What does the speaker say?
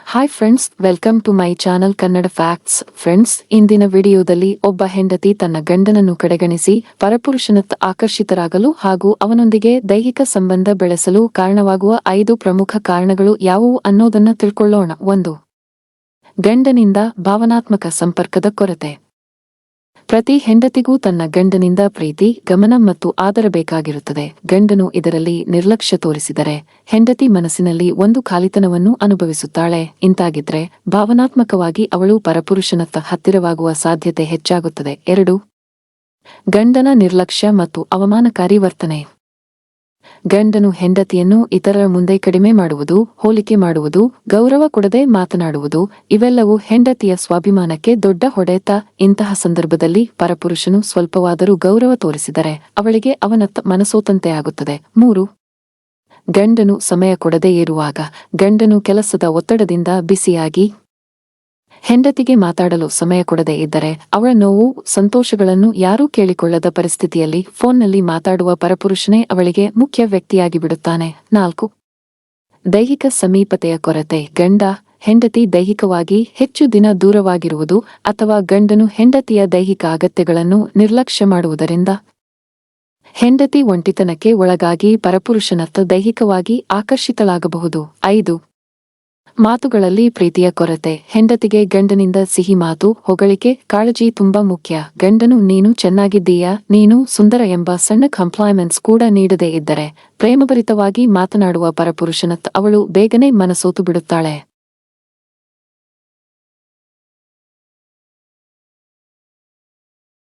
Hi friends, welcome to my channel Kannada facts. Friends, ಇಂದಿನ ವಿಡಿಯೋದಲ್ಲಿ ಒಬ್ಬ ಹೆಂಡತಿ ತನ್ನ ಗಂಡನನ್ನು ಕಡೆಗಣಿಸಿ ಪರಪುರುಷನತ್ತ ಆಕರ್ಷಿತರಾಗಲು ಹಾಗೂ ಅವನೊಂದಿಗೆ ದೈಹಿಕ ಸಂಬಂಧ ಬೆಳೆಸಲು ಕಾರಣವಾಗುವ 5 ಪ್ರಮುಖ ಕಾರಣಗಳು ಯಾವುವು ಅನ್ನೋದನ್ನ ತಿಳ್ಕೊಳ್ಳೋಣ. 1. ಗಂಡನಿಂದ ಭಾವನಾತ್ಮಕ ಸಂಪರ್ಕದ ಕೊರತೆ. ಪ್ರತಿ ಹೆಂಡತಿಗೂ ತನ್ನ ಗಂಡನಿಂದ ಪ್ರೀತಿ, ಗಮನ ಮತ್ತು ಆದರ ಬೇಕಾಗಿರುತ್ತದೆ. ಗಂಡನು ಇದರಲ್ಲಿ ನಿರ್ಲಕ್ಷ್ಯ ತೋರಿಸಿದರೆ ಹೆಂಡತಿ ಮನಸ್ಸಿನಲ್ಲಿ ಒಂದು ಖಾಲಿತನವನ್ನು ಅನುಭವಿಸುತ್ತಾಳೆ. ಇಂತಾಗಿದ್ರೆ ಭಾವನಾತ್ಮಕವಾಗಿ ಅವಳು ಪರಪುರುಷನತ್ತ ಹತ್ತಿರವಾಗುವ ಸಾಧ್ಯತೆ ಹೆಚ್ಚಾಗುತ್ತದೆ. 2. ಗಂಡನ ನಿರ್ಲಕ್ಷ್ಯ ಮತ್ತು ಅವಮಾನಕಾರಿ ವರ್ತನೆ. ಗಂಡನು ಹೆಂಡತಿಯನ್ನು ಇತರರ ಮುಂದೆ ಕಡಿಮೆ ಮಾಡುವುದು, ಹೋಲಿಕೆ ಮಾಡುವುದು, ಗೌರವ ಕೊಡದೆ ಮಾತನಾಡುವುದು ಇವೆಲ್ಲವೂ ಹೆಂಡತಿಯ ಸ್ವಾಭಿಮಾನಕ್ಕೆ ದೊಡ್ಡ ಹೊಡೆತ. ಇಂತಹ ಸಂದರ್ಭದಲ್ಲಿ ಪರಪುರುಷನು ಸ್ವಲ್ಪವಾದರೂ ಗೌರವ ತೋರಿಸಿದರೆ ಅವಳಿಗೆ ಅವನತ್ತ ಮನಸೋತಂತೆ ಆಗುತ್ತದೆ. 3. ಗಂಡನು ಸಮಯ ಕೊಡದೇ ಇರುವಾಗ. ಗಂಡನು ಕೆಲಸದ ಒತ್ತಡದಿಂದ ಬಿಸಿಯಾಗಿ ಹೆಂಡತಿಗೆ ಮಾತಾಡಲು ಸಮಯ ಕೊಡದೇ ಇದ್ದರೆ, ಅವಳ ನೋವು ಸಂತೋಷಗಳನ್ನು ಯಾರೂ ಕೇಳಿಕೊಳ್ಳದ ಪರಿಸ್ಥಿತಿಯಲ್ಲಿ ಫೋನ್ನಲ್ಲಿ ಮಾತಾಡುವ ಪರಪುರುಷನೇ ಅವಳಿಗೆ ಮುಖ್ಯ ವ್ಯಕ್ತಿಯಾಗಿ ಬಿಡುತ್ತಾನೆ. 4. ದೈಹಿಕ ಸಮೀಪತೆಯ ಕೊರತೆ. ಗಂಡ ಹೆಂಡತಿ ದೈಹಿಕವಾಗಿ ಹೆಚ್ಚು ದಿನ ದೂರವಾಗಿರುವುದು ಅಥವಾ ಗಂಡನು ಹೆಂಡತಿಯ ದೈಹಿಕ ಅಗತ್ಯಗಳನ್ನು ನಿರ್ಲಕ್ಷ್ಯ ಮಾಡುವುದರಿಂದ ಹೆಂಡತಿ ಒಂಟಿತನಕ್ಕೆ ಒಳಗಾಗಿ ಪರಪುರುಷನತ್ತ ದೈಹಿಕವಾಗಿ ಆಕರ್ಷಿತಳಾಗಬಹುದು. 5. ಮಾತುಗಳಲ್ಲಿ ಪ್ರೀತಿಯ ಕೊರತೆ. ಹೆಂಡತಿಗೆ ಗಂಡನಿಂದ ಸಿಹಿ ಮಾತು, ಹೊಗಳಿಕೆ, ಕಾಳಜಿ ತುಂಬಾ ಮುಖ್ಯ. ಗಂಡನು ನೀನು ಚೆನ್ನಾಗಿದ್ದೀಯಾ, ನೀನು ಸುಂದರ ಎಂಬ ಸಣ್ಣ ಕಾಂಪ್ಲಿಮೆಂಟ್ಸ್ ಕೂಡ ನೀಡದೇ ಇದ್ದರೆ ಪ್ರೇಮಭರಿತವಾಗಿ ಮಾತನಾಡುವ ಪರಪುರುಷನತ್ತ ಅವಳು ಬೇಗನೆ ಮನಸೋತು ಬಿಡುತ್ತಾಳೆ.